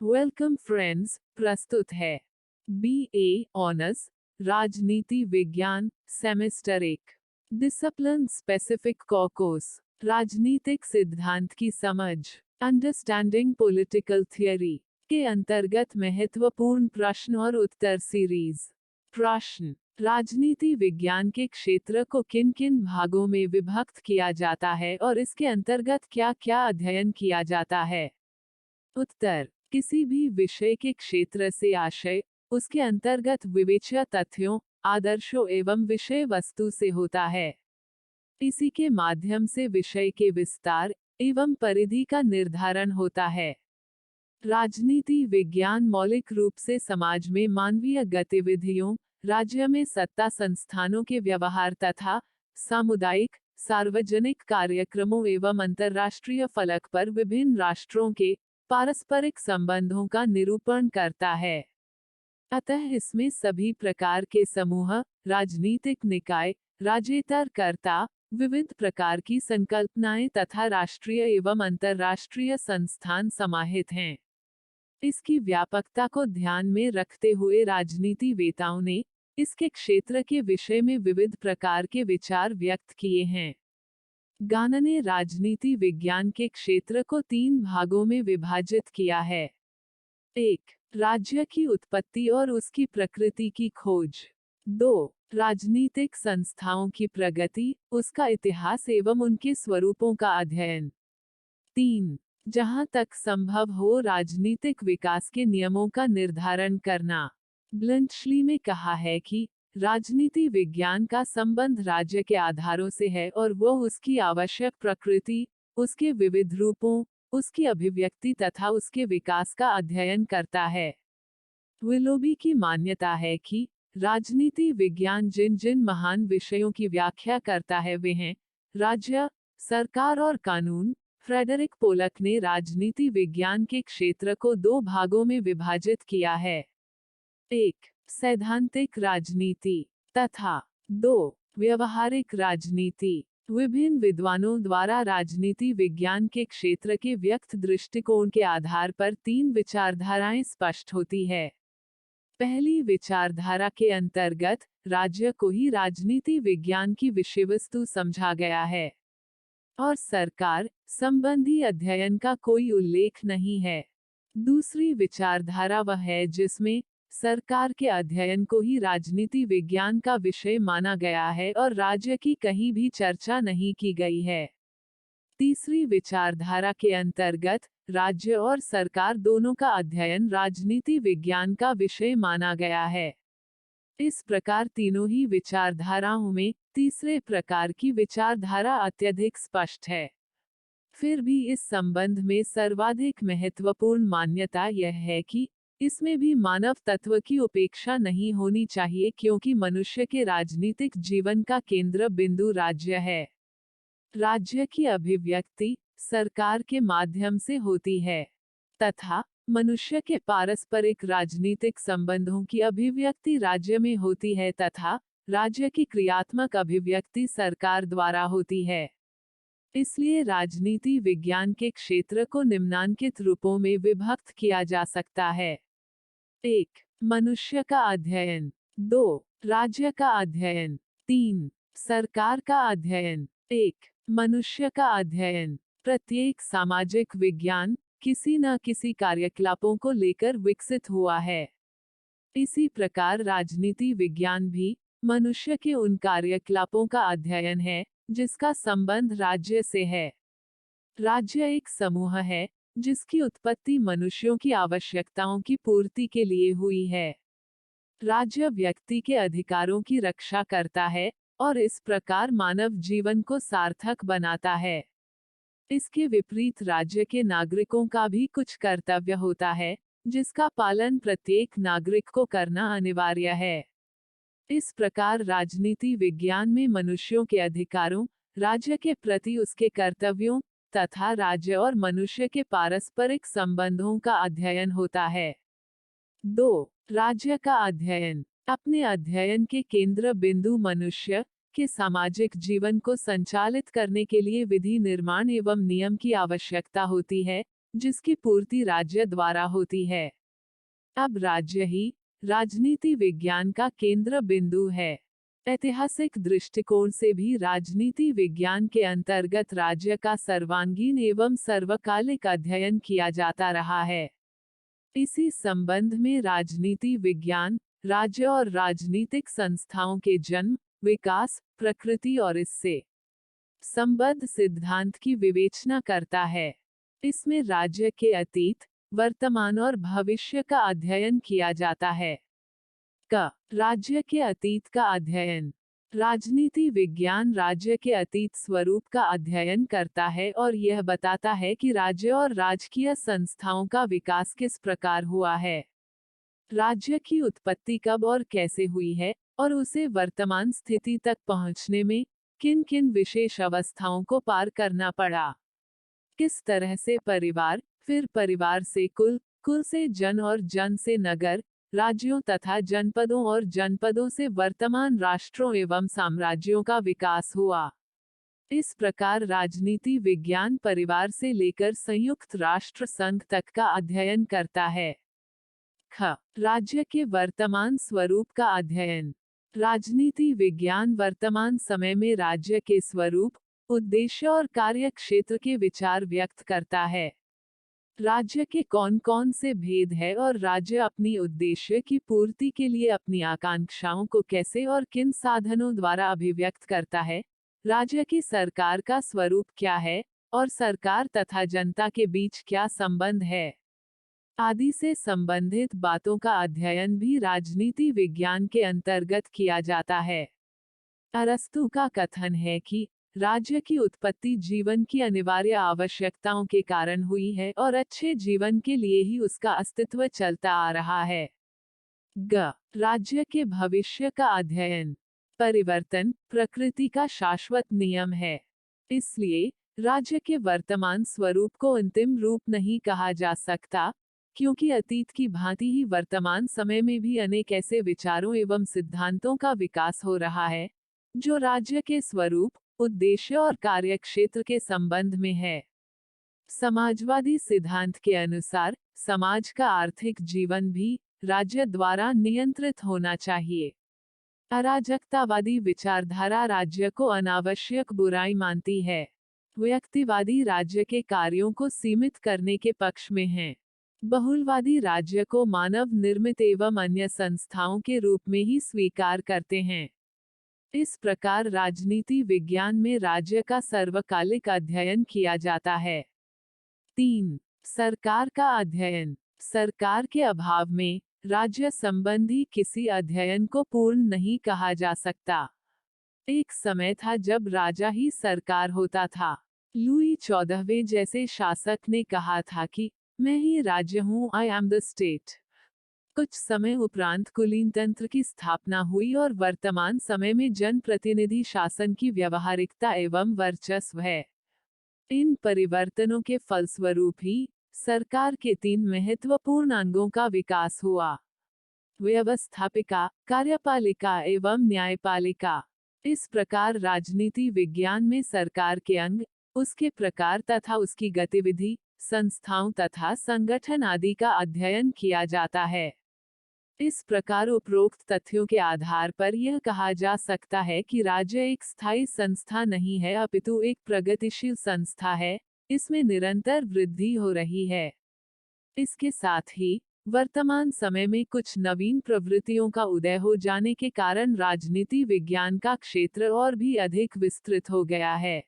Welcome friends, प्रस्तुत है BA honours राजनीति विज्ञान सेमेस्टर 1 डिसिप्लिन स्पेसिफिक कोर्स राजनीतिक सिद्धांत की समझ अंडरस्टैंडिंग पॉलिटिकल थियरी के अंतर्गत महत्वपूर्ण प्रश्न और उत्तर सीरीज। प्रश्न: राजनीति विज्ञान के क्षेत्र को किन किन भागों में विभक्त किया जाता है और इसके अंतर्गत क्या क्या अध्ययन किया जाता है? उत्तर: किसी भी विषय के क्षेत्र से आशय उसके अंतर्गत विवेच्य तथ्यों, आदर्शों एवं विषय वस्तु से होता है। इसी के माध्यम से विषय के विस्तार एवं परिधि का निर्धारण होता है। राजनीति विज्ञान मौलिक रूप से समाज में मानवीय गतिविधियों, राज्य में सत्ता संस्थानों के व्यवहार तथा सामुदायिक, सार्वजनिक कार्यक्रमों एवं अंतर्राष्ट्रीय फलक पर विभिन्न राष्ट्रों के पारस्परिक संबंधों का निरूपण करता है। अतः इसमें सभी प्रकार के समूह, राजनीतिक निकाय, राज्येतरकर्ता, विविध प्रकार की संकल्पनाएं तथा राष्ट्रीय एवं अंतर्राष्ट्रीय संस्थान समाहित हैं। इसकी व्यापकता को ध्यान में रखते हुए राजनीतिवेताओं ने इसके क्षेत्र के विषय में विविध प्रकार के विचार व्यक्त किए हैं। गाना ने राजनीति विज्ञान के क्षेत्र को 3 भागों में विभाजित किया है। 1. राज्य की उत्पत्ति और उसकी प्रकृति की खोज। 2. राजनीतिक संस्थाओं की प्रगति, उसका इतिहास एवं उनके स्वरूपों का अध्ययन। 3. जहां तक संभव हो राजनीतिक विकास के नियमों का निर्धारण करना। ब्लंटशली में कहा है कि राजनीति विज्ञान का संबंध राज्य के आधारों से है और वह उसकी आवश्यक प्रकृति, उसके विविध रूपों, उसकी अभिव्यक्ति तथा उसके विकास का अध्ययन करता है। विलोबी की मान्यता है कि राजनीति विज्ञान जिन जिन महान विषयों की व्याख्या करता है वे हैं राज्य, सरकार और कानून। फ्रेडरिक पोलक ने राजनीति विज्ञान के क्षेत्र को 2 भागों में विभाजित किया है। 1. सैद्धांतिक राजनीति तथा 2. व्यवहारिक राजनीति। विभिन्न विद्वानों द्वारा राजनीति विज्ञान के क्षेत्र के व्यक्त दृष्टिकोण के आधार पर 3 विचारधाराएं स्पष्ट होती है। पहली विचारधारा के अंतर्गत राज्य को ही राजनीति विज्ञान की विषयवस्तु समझा गया है और सरकार संबंधी अध्ययन का कोई उल्लेख नहीं है। दूसरी विचारधारा वह है जिसमें सरकार के अध्ययन को ही राजनीति विज्ञान का विषय माना गया है और राज्य की कहीं भी चर्चा नहीं की गई है। तीसरी विचारधारा के अंतर्गत राज्य और सरकार दोनों का अध्ययन राजनीति विज्ञान का विषय माना गया है। इस प्रकार तीनों ही विचारधाराओं में तीसरे प्रकार की विचारधारा अत्यधिक स्पष्ट है। फिर भी इस संबंध में सर्वाधिक महत्वपूर्ण मान्यता यह है कि इसमें भी मानव तत्व की उपेक्षा नहीं होनी चाहिए क्योंकि मनुष्य के राजनीतिक जीवन का केंद्र बिंदु राज्य है। राज्य की अभिव्यक्ति सरकार के माध्यम से होती है तथा मनुष्य के पारस्परिक राजनीतिक संबंधों की अभिव्यक्ति राज्य में होती है तथा राज्य की क्रियात्मक अभिव्यक्ति सरकार द्वारा होती है। इसलिए राजनीति विज्ञान के क्षेत्र को निम्नांकित रूपों में विभक्त किया जा सकता है। 1. मनुष्य का अध्ययन। 2. राज्य का अध्ययन। 3. सरकार का अध्ययन। 1. मनुष्य का अध्ययन। प्रत्येक सामाजिक विज्ञान किसी न किसी कार्यकलापों को लेकर विकसित हुआ है। इसी प्रकार राजनीति विज्ञान भी मनुष्य के उन कार्यकलापों का अध्ययन है जिसका संबंध राज्य से है। राज्य एक समूह है जिसकी उत्पत्ति मनुष्यों की आवश्यकताओं की पूर्ति के लिए हुई है। राज्य व्यक्ति के अधिकारों की रक्षा करता है और इस प्रकार मानव जीवन को सार्थक बनाता है। इसके विपरीत राज्य के नागरिकों का भी कुछ कर्तव्य होता है जिसका पालन प्रत्येक नागरिक को करना अनिवार्य है। इस प्रकार राजनीति विज्ञान में मनुष्यों के अधिकारों, राज्य के प्रति उसके कर्तव्यों तथा राज्य और मनुष्य के पारस्परिक संबंधों का अध्ययन होता है। 2. राज्य का अध्ययन। अपने अध्ययन के केंद्र बिंदु मनुष्य के सामाजिक जीवन को संचालित करने के लिए विधि निर्माण एवं नियम की आवश्यकता होती है, जिसकी पूर्ति राज्य द्वारा होती है। अब राज्य ही राजनीति विज्ञान का केंद्र बिंदु है। ऐतिहासिक दृष्टिकोण से भी राजनीति विज्ञान के अंतर्गत राज्य का सर्वांगीण एवं सर्वकालिक अध्ययन किया जाता रहा है। इसी संबंध में राजनीति विज्ञान राज्य और राजनीतिक संस्थाओं के जन्म, विकास, प्रकृति और इससे संबद्ध सिद्धांत की विवेचना करता है। इसमें राज्य के अतीत, वर्तमान और भविष्य का अध्ययन किया जाता है। राज्य के अतीत का अध्ययन। राजनीति विज्ञान राज्य के अतीत स्वरूप का अध्ययन करता है और यह बताता है कि राज्य और राजकीय संस्थाओं का विकास किस प्रकार हुआ है। राज्य की उत्पत्ति कब और कैसे हुई है और उसे वर्तमान स्थिति तक पहुंचने में किन किन विशेष अवस्थाओं को पार करना पड़ा। किस तरह से परिवार, फिर परिवार से कुल, कुल से जन और जन से नगर, राज्यों तथा जनपदों और जनपदों से वर्तमान राष्ट्रों एवं साम्राज्यों का विकास हुआ। इस प्रकार राजनीति विज्ञान परिवार से लेकर संयुक्त राष्ट्र संघ तक का अध्ययन करता है। राज्य के वर्तमान स्वरूप का अध्ययन। राजनीति विज्ञान वर्तमान समय में राज्य के स्वरूप, उद्देश्य और कार्य क्षेत्र के विचार व्यक्त करता है। राज्य के कौन कौन से भेद है और राज्य अपनी उद्देश्य की पूर्ति के लिए अपनी आकांक्षाओं को कैसे और किन साधनों द्वारा अभिव्यक्त करता है। राज्य की सरकार का स्वरूप क्या है और सरकार तथा जनता के बीच क्या संबंध है आदि से संबंधित बातों का अध्ययन भी राजनीति विज्ञान के अंतर्गत किया जाता है। अरस्तु का कथन है कि राज्य की उत्पत्ति जीवन की अनिवार्य आवश्यकताओं के कारण हुई है और अच्छे जीवन के लिए ही उसका अस्तित्व चलता आ रहा है। राज्य के भविष्य का अध्ययन। परिवर्तन प्रकृति का शाश्वत नियम है, इसलिए राज्य के वर्तमान स्वरूप को अंतिम रूप नहीं कहा जा सकता, क्योंकि अतीत की भांति ही वर्तमान समय में भी अनेक ऐसे विचारों एवं सिद्धांतों का विकास हो रहा है जो राज्य के स्वरूप, उद्देश्य और कार्यक्षेत्र के संबंध में है। समाजवादी सिद्धांत के अनुसार समाज का आर्थिक जीवन भी राज्य द्वारा नियंत्रित होना चाहिए। अराजकतावादी विचारधारा राज्य को अनावश्यक बुराई मानती है। व्यक्तिवादी राज्य के कार्यों को सीमित करने के पक्ष में है। बहुलवादी राज्य को मानव निर्मित एवं अन्य संस्थाओं के रूप में ही स्वीकार करते हैं। इस प्रकार राजनीति विज्ञान में राज्य का सर्वकालिक अध्ययन किया जाता है। 3. सरकार का अध्ययन। सरकार के अभाव में राज्य संबंधी किसी अध्ययन को पूर्ण नहीं कहा जा सकता। एक समय था जब राजा ही सरकार होता था। लुई 14वें जैसे शासक ने कहा था कि मैं ही राज्य हूँ, आई एम द स्टेट। कुछ समय उपरांत कुलीन तंत्र की स्थापना हुई और वर्तमान समय में जनप्रतिनिधि शासन की व्यवहारिकता एवं वर्चस्व है। इन परिवर्तनों के फलस्वरूप ही सरकार के 3 महत्वपूर्ण अंगों का विकास हुआ: व्यवस्थापिका, कार्यपालिका एवं न्यायपालिका। इस प्रकार राजनीति विज्ञान में सरकार के अंग, उसके प्रकार तथा उसकी गतिविधि, संस्थाओं तथा संगठन आदि का अध्ययन किया जाता है। इस प्रकार उपरोक्त तथ्यों के आधार पर यह कहा जा सकता है कि राज्य एक स्थायी संस्था नहीं है अपितु एक प्रगतिशील संस्था है, इसमें निरंतर वृद्धि हो रही है। इसके साथ ही वर्तमान समय में कुछ नवीन प्रवृत्तियों का उदय हो जाने के कारण राजनीति विज्ञान का क्षेत्र और भी अधिक विस्तृत हो गया है।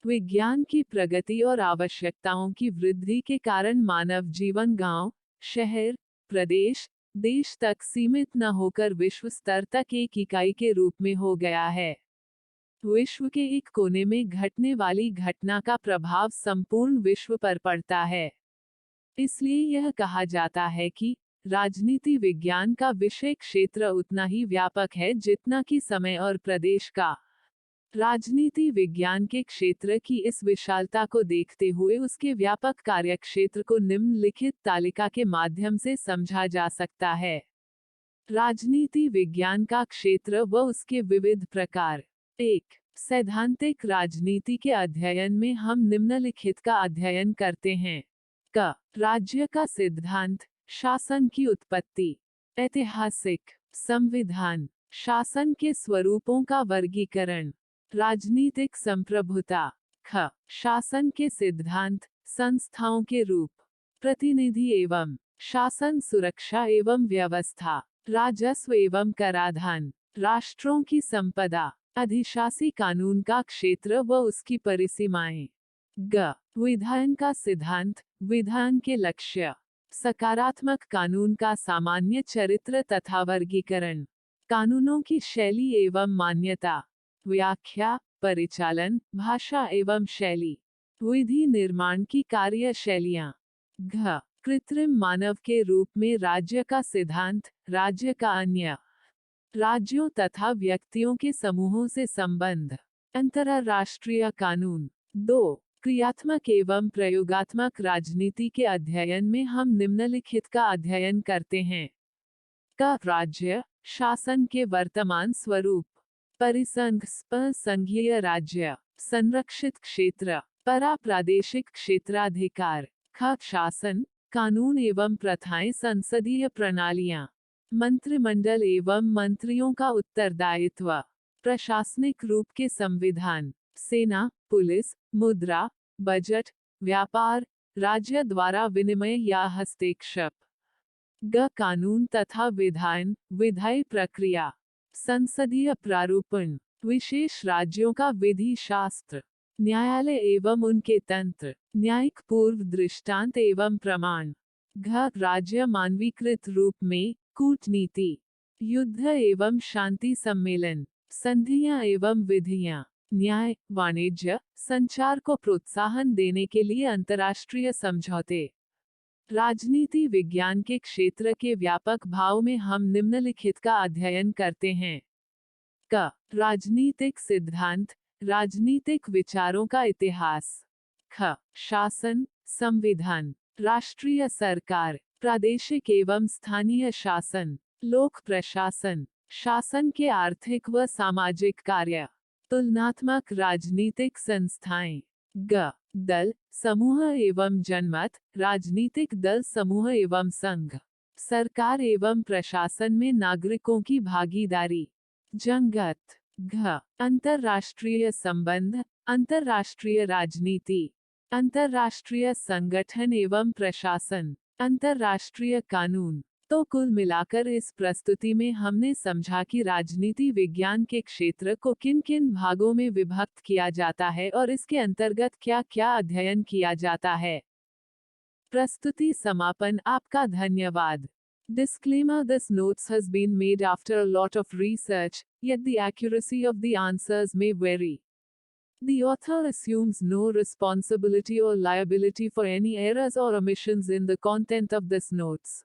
विज्ञान की प्रगति और आवश्यकताओं की वृद्धि के कारण मानव जीवन गांव, शहर, प्रदेश, देश तक सीमित न होकर विश्व स्तर तक एक इकाई के रूप में हो गया है। विश्व के एक कोने में घटने वाली घटना का प्रभाव संपूर्ण विश्व पर पड़ता है। इसलिए यह कहा जाता है कि राजनीति विज्ञान का विषय क्षेत्र उतना ही व्यापक है जितना कि समय और प्रदेश का। राजनीति विज्ञान के क्षेत्र की इस विशालता को देखते हुए उसके व्यापक कार्यक्षेत्र को निम्नलिखित तालिका के माध्यम से समझा जा सकता है। राजनीति विज्ञान का क्षेत्र व उसके विविध प्रकार। 1. सैद्धांतिक राजनीति के अध्ययन में हम निम्नलिखित का अध्ययन करते हैं: क राज्य का सिद्धांत, शासन की उत्पत्ति। ऐतिहासिक, संविधान, शासन के स्वरूपों का वर्गीकरण। राजनीतिक संप्रभुता। ख शासन के सिद्धांत, संस्थाओं के रूप। प्रतिनिधि एवं शासन, सुरक्षा एवं व्यवस्था, राजस्व एवं कराधान, राष्ट्रों की संपदा, अधिशासी कानून का क्षेत्र व उसकी परिसीमाएं। ग विधान का सिद्धांत, विधान के लक्ष्य, सकारात्मक कानून का सामान्य चरित्र तथा वर्गीकरण, कानूनों की शैली एवं मान्यता, व्याख्या, परिचालन, भाषा एवं शैली, विधि निर्माण की कार्यशैलियाँ। घ कृत्रिम मानव के रूप में राज्य का सिद्धांत, राज्य का अन्य राज्यों तथा व्यक्तियों के समूहों से संबंध, अंतरराष्ट्रीय कानून। 2 क्रियात्मक एवं प्रयोगात्मक राजनीति के अध्ययन में हम निम्नलिखित का अध्ययन करते हैं। क राज्य शासन के वर्तमान स्वरूप, परिसंघ संघीय राज्य, संरक्षित क्षेत्र, परा प्रादेशिक क्षेत्राधिकार। ख शासन, कानून एवं प्रथाएं, संसदीय प्रणालियां, मंत्रिमंडल एवं मंत्रियों का उत्तरदायित्व, प्रशासनिक रूप के संविधान, सेना, पुलिस, मुद्रा, बजट, व्यापार, राज्य द्वारा विनिमय या हस्तक्षेप। ग कानून तथा विधान, विधायी प्रक्रिया, संसदीय प्रारूपण, विशेष राज्यों का विधि शास्त्र, न्यायालय एवं उनके तंत्र, न्यायिक पूर्व दृष्टांत एवं प्रमाण। घ राज्य मानवीकृत रूप में, कूटनीति, युद्ध एवं शांति सम्मेलन, संधियां एवं विधियां, न्याय, वाणिज्य, संचार को प्रोत्साहन देने के लिए अंतर्राष्ट्रीय समझौते। राजनीति विज्ञान के क्षेत्र के व्यापक भाव में हम निम्नलिखित का अध्ययन करते हैं। क राजनीतिक सिद्धांत, राजनीतिक विचारों का इतिहास। ख शासन, संविधान, राष्ट्रीय सरकार, प्रादेशिक एवं स्थानीय शासन, लोक प्रशासन, शासन के आर्थिक व सामाजिक कार्य, तुलनात्मक राजनीतिक संस्थाएं। ग दल, समूह एवं जनमत, राजनीतिक दल, समूह एवं संघ, सरकार एवं प्रशासन में नागरिकों की भागीदारी। जंगत। घ अंतरराष्ट्रीय संबंध, अंतरराष्ट्रीय राजनीति, अंतरराष्ट्रीय संगठन एवं प्रशासन, अंतरराष्ट्रीय कानून। तो कुल मिलाकर इस प्रस्तुति में हमने समझा कि राजनीति विज्ञान के क्षेत्र को किन किन भागों में विभक्त किया जाता है और इसके अंतर्गत क्या क्या अध्ययन किया जाता है। प्रस्तुति समापन। आपका धन्यवाद। Disclaimer: This notes has been made after a lot of research, yet the accuracy of the answers may vary. The author assumes no responsibility or liability for any errors or omissions in the content of this notes.